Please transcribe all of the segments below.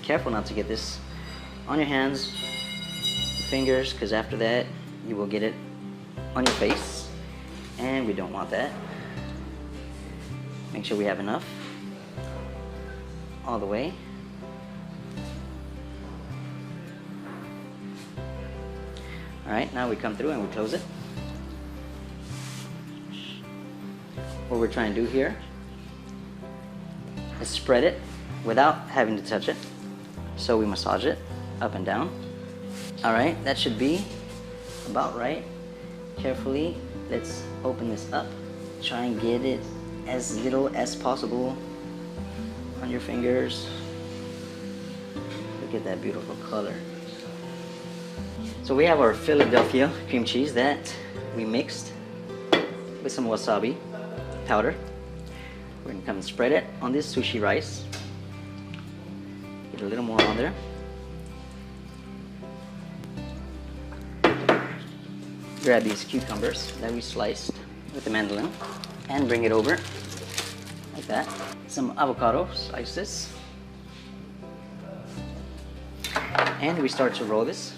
careful not to get this on your hands, fingers, because after that you will get it on your face, and we don't want that. Make sure we have enough all the way. Alright, now we come through and we close it. What we're trying to do here is spread it without having to touch it. So we massage it up and down. Alright, that should be about right. Carefully, let's open this up. Try and get it as little as possible on your fingers. Look at that beautiful color. So we have our Philadelphia cream cheese that we mixed with some wasabi powder. We're gonna come and spread it on this sushi rice. Get a little more on there. Grab these cucumbers that we sliced with the mandolin and bring it over like that. Some avocado slices. And we start to roll this.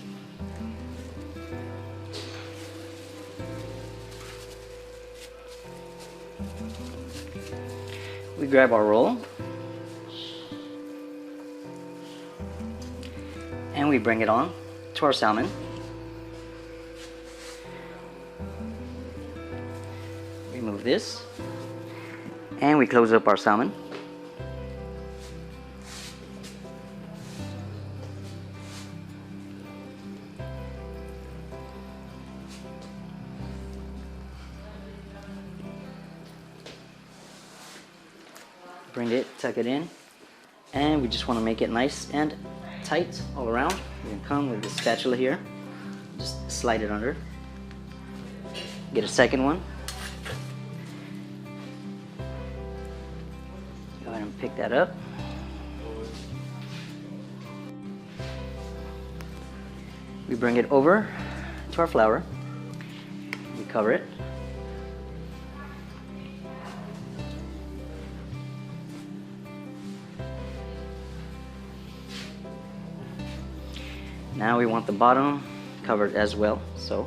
We grab our roll and we bring it on to our salmon. Remove this and we close up our salmon. Bring it, tuck it in, and we just want to make it nice and tight all around. We're going to come with the spatula here, just slide it under. Get a second one. Go ahead and pick that up. We bring it over to our flour. We cover it. Now we want the bottom covered as well, so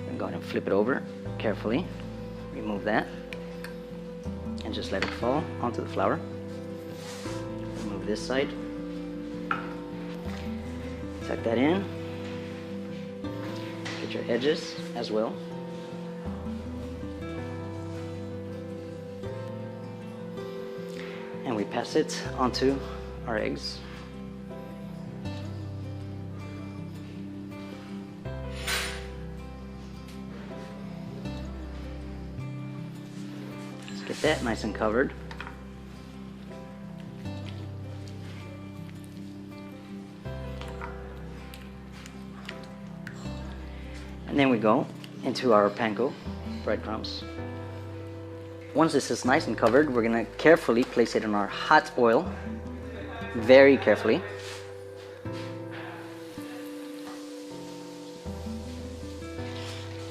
I'm going to flip it over carefully, remove that, and just let it fall onto the flour. Remove this side, tuck that in, get your edges as well. And we pass it onto our eggs. Get that nice and covered. And then we go into our panko breadcrumbs. Once this is nice and covered, we're gonna carefully place it in our hot oil, very carefully.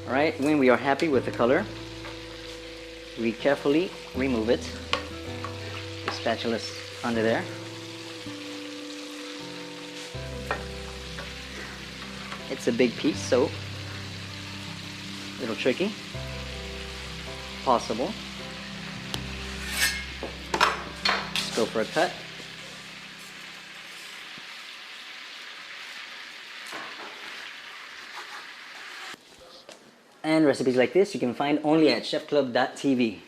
All right, when we are happy with the color, we carefully remove it. The spatula's under there. It's a big piece, so a little tricky. Possible. Let's go for a cut. And recipes like this you can find only at chefclub.tv.